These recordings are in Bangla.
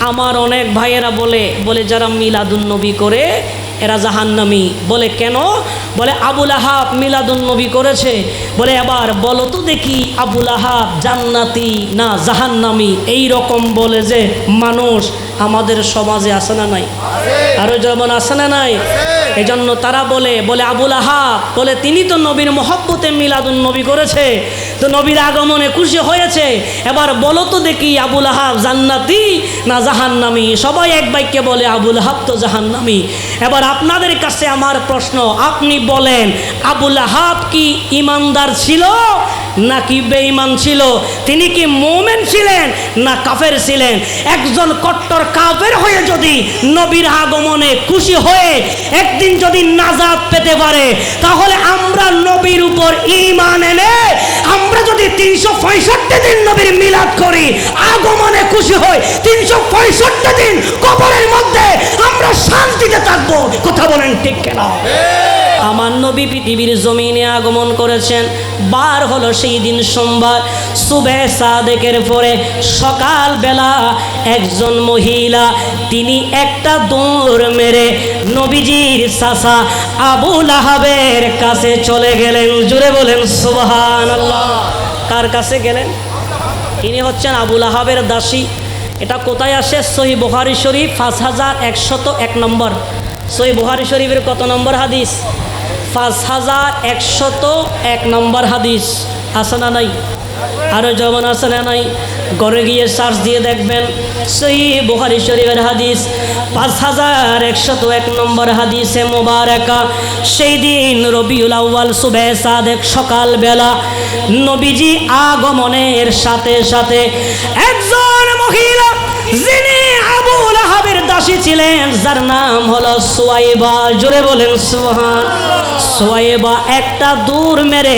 আমার অনেক ভাইয়েরা বলে যারা মিলাদুন নবী করে এরা জাহান্নামী। বলে কেন? বলে আবুল আহাব মিলাদুন নবী করেছে। বলে এবার বলো তো দেখি আবুল আহাব জান্নাতি না জাহান্নামী? এই রকম বলে যে মানুষ আমাদের সমাজে আসে না নাই? আরো যেমন আসে না নাই? এই জন্য তারা বলে আবুল আহাব বলে তিনি তো নবীর মহব্বতে মিলাদুন নবী করেছে, তো নবীর আগমনে খুশি হয়েছে। এবার বলো তো দেখি আবুল আহাব জান্নাতি না জাহান্নামী? সবাই এক বাক্যে বলে আবুল আহাব তো জাহান্নামী। এবার আপনাদের কাছে আমার প্রশ্ন, আপনি বলেন আবুল আহাব কি ইমানদার ছিল নাকি বেঈমান ছিল? তিনি কি মুমিন ছিলেন না কাফের ছিলেন? একজন কট্টর কাফের হয়ে যদি নবীর আগমনে খুশি হয়ে একদিন যদি নাজাত পেতে পারে, তাহলে আমরা নবীর উপর ঈমান এনে আমরা যদি 365 দিন নবীর মিলাদ করি, আগমনে খুশি হই, 365 দিন কবরের মধ্যে আমরা শান্তিতে থাকবো। কথা বলেন ঠিক কেনা? আমার নবী পৃথিবীর জমিনে আগমন করেছেন। বার হলো সেই দিন সোমবার, সুবে সাদেকের পরে সকালবেলা একজন মহিলা তিনি একটা দৌড় মেরে নবীজির চাচা আবুল আহাবের কাছে চলে গেলেন। জোরে বলেন সুবহানাল্লাহ। কার কাছে গেলেন? ইনি হচ্ছেন আবুল আহাবের দাসী। এটা কোথায় আসে? সহিহ বুখারী শরীফ 5101 নম্বর। সহিহ বুখারী শরীফের কত নম্বর হাদিস? 5101 নম্বর হাদিস। আছে না নাই? আরো যেমন আছে না নাই? ঘরে গিয়ে সার্চ দিয়ে দেখবেন সহিহ বুখারী শরীফের হাদিস 5101 নম্বর হাদিসে মুবারাকা। সেই দিন রবিউল আউয়াল সুবে সাদেক সকালবেলা নবীজি আগমনের সাথে সাথে একজন মহিলা যিনি আবুল আহাবের দাসী ছিলেন, যার নাম হলো সুয়াইবা। জোরে বলেন সুবহান। সুয়াইবা একটা দৌড় মেরে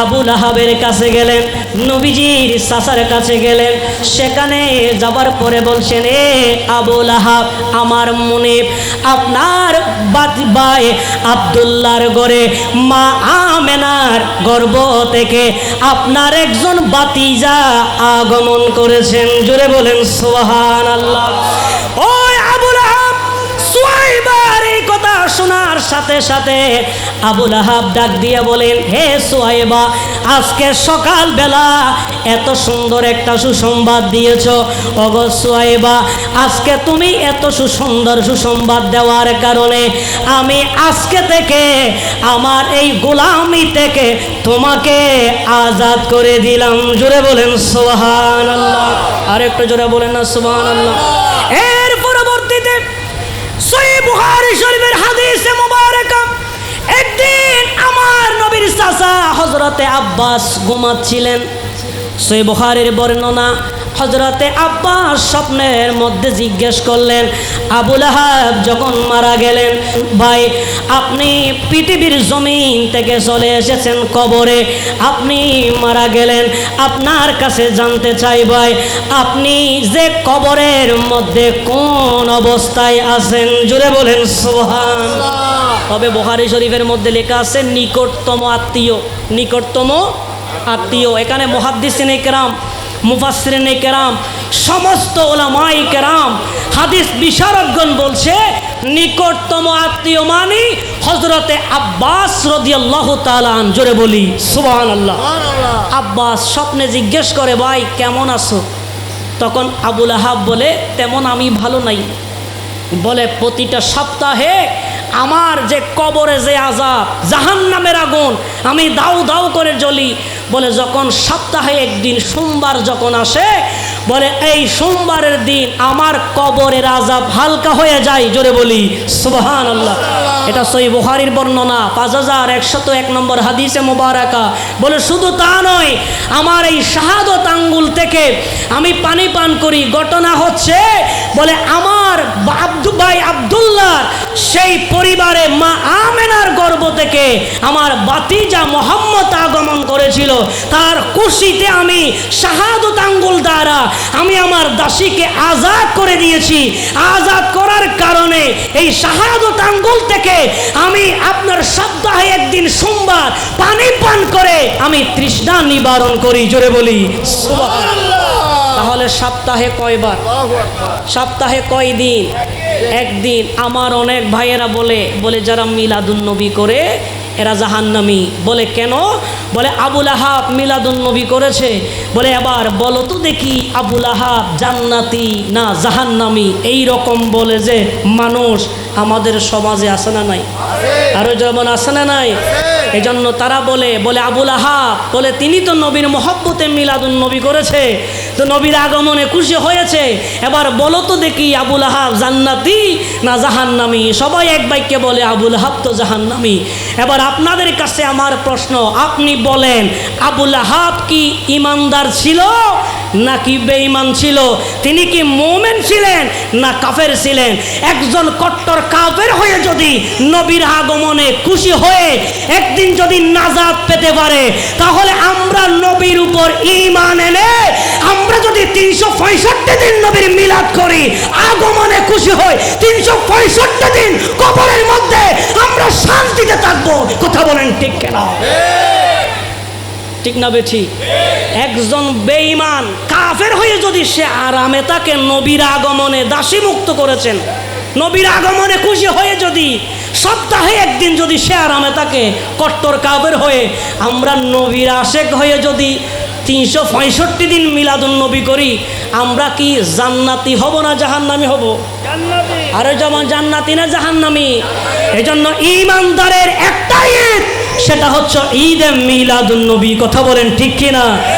আবুল আহাবের কাছে গেলেন, নবীজির চাচার কাছে গেলেন। সেখানে যাবার পরে বলছেন, এ আবুল আহাব, আমার মুনিব আপনার ভাই আব্দুল্লাহর ঘরে মা আমেনার গর্ভ থেকে আপনার একজন ভাতিজা আগমন করেছেন। জোরে বলেন সুবহানাল্লাহ। ওই আবুল আহাব সুয়াইবার এই কথা শোনার সাথে সাথে আবুল আহাব ডাক দিয়ে বলেন, হে সুয়াইবা, আজকে সকালবেলা এত সুন্দর একটা সুসংবাদ দিয়েছ। ওগো সুয়াইবা, আজকে তুমি এত সুন্দর সুসংবাদ দেওয়ার কারণে আমি আজকে থেকে আমার এই গোলামি থেকে তোমাকে আজাদ করে দিলাম। জোরে বলেন সুবহানাল্লাহ। আর একটু জোরে বলেন না সুবহানাল্লাহ। এর পরবর্তীতে সহিহ বুখারী শরীফের হাদিসে মুবারাকা, একদিন আমার নবীর চাচা হযরতে আব্বাস ঘুমাচ্ছিলেন। সহিহ বুখারীর বর্ণনা, হযরতে আব্বাস স্বপ্নের মধ্যে জিজ্ঞেস করলেন, আবুল আহাব যখন মারা গেলেন, ভাই আপনি পৃথিবীর জমিন থেকে চলে এসেছেন কবরে, আপনি মারা গেলেন, আপনার কাছে জানতে চাই ভাই আপনি যে কবরের মধ্যে কোন অবস্থায় আছেন? জোরে বলেন সুবহানাল্লাহ। তবে বুখারী শরীফের মধ্যে লেখা আছে নিকটতম আত্মীয়। নিকটতম আত্মীয়। এখানে মুহাদ্দিসিনে কেরাম, মুফাসসিরিনে কেরাম, সমস্ত উলামায়ে কেরাম, হাদিস বিশারদগণ বলছে নিকটতম আত্মীয় মানে হযরতে আব্বাস রাদিয়াল্লাহু তাআলা আন। জোরে বলি সুবহানাল্লাহ। আব্বাস স্বপ্নে জিজ্ঞেস করে, ভাই কেমন আছো? তখন আবুল আহাব বলে, তেমন আমি ভালো নাই। বলে প্রতিটা সপ্তাহে আমার যে কবরে যে আযাব, জাহান্নামের আগুন, আমি দাউ দাউ করে জ্বলি। বলে যখন সপ্তাহে একদিন সোমবার যখন আসে, বলে এই সোমবারের দিন আমার কবরের আযাব হালকা হয়ে যায়। জোরে বলি সুবহানাল্লাহ। এটা সহিহ বুখারীর বর্ণনা 5101 নম্বর হাদিসে মুবারাকা। বলে শুধু তা নয়, আমার এই শাহাদত আঙ্গুল থেকে আমি পানি পান করি। ঘটনা হচ্ছে বলে আমার ভাই আব্দুল্লাহ সেই পরিবারে মা আমেনার গর্ভ থেকে আমার ভাতিজা মুহাম্মদ আগমন করেছিল। তার খুশিতে আমি শাহাদত আঙ্গুল দ্বারা আমি আমার দাসীকে আজাদ করে দিয়েছি। আজাদ করার কারণে এই শাহাদত আঙ্গুল থেকে আমি আপনার সপ্তাহে একদিন সোমবার পানি পান করে আমি তৃষ্ণা নিবারণ করি। জোরে বলি সুবহানাল্লাহ। তাহলে সপ্তাহে কয়বার? সপ্তাহে কয় দিন? একদিন। আমার অনেক ভাইয়েরা বলে যারা মিলাদুন্নবী করে এরা জাহান্নামী। বলে কেন? বলে আবুল আহাব মিলাদুন্নবী করেছে। বলে এবার বলো তো দেখি আবুল আহাব জান্নাতি না জাহান্নামী? এই রকম বলে যে মানুষ আমাদের সমাজে আছে না নাই? আরো যেমন আছে না নাই? এজন্য তারা বলে আবুল আহাব বলে তিনি তো নবীর মহব্বতে মিলাদুন্নবী করেছে, তো নবীর আগমনে খুশি হয়েছে। এবার বলো তো দেখি আবুল আহাব জান্নাতি না জাহান্নামী? সবাই এক বাক্যে বলে আবুল আহাব তো জাহান্নামী। এবার আপনাদের কাছে আমার প্রশ্ন, আপনি বলেন আবুল আহাব কি ইমানদার ছিল নাকি বেঈমান ছিল? তিনি কি মুমিন ছিলেন না কাফের ছিলেন? একজন কট্টর কাফের হয়ে যদি নবীর আগমনে খুশি হয়ে একদিন যদি নাজাত পেতে পারে, তাহলে আমরা নবীর উপর ঈমান এনে আমরা যদি 365 দিন নবীর মিলাদ করি, আগমনে খুশি হই, 365 দিন কবরের মধ্যে আমরা শান্তিতে থাকবো। কথা বলেন ঠিক কেনা? ঠিক না বেঠি? একজন বেঈমান কাফের হয়ে যদি সে আরামে তাকে নবীর আগমনে দাসী মুক্ত করেছেন, নবীর আগমনে খুশি হয়ে যদি সপ্তাহে একদিন যদি সে আরামে তাকে কট্টর কাফের হয়ে আমরা নবীর আশেক হয়ে যদি 365 দিন মিলাদুন্নবী করি, আমরা কি জান্নাতি হব না জাহান্নামী হব? আরে যেমন জান্নাতি না জাহান্নামী? এজন্য ঈমানদারের একটাই ঈদ, সেটা হচ্ছে ঈদে মিলাদুন্নবী। কথা বলেন ঠিক কিনা?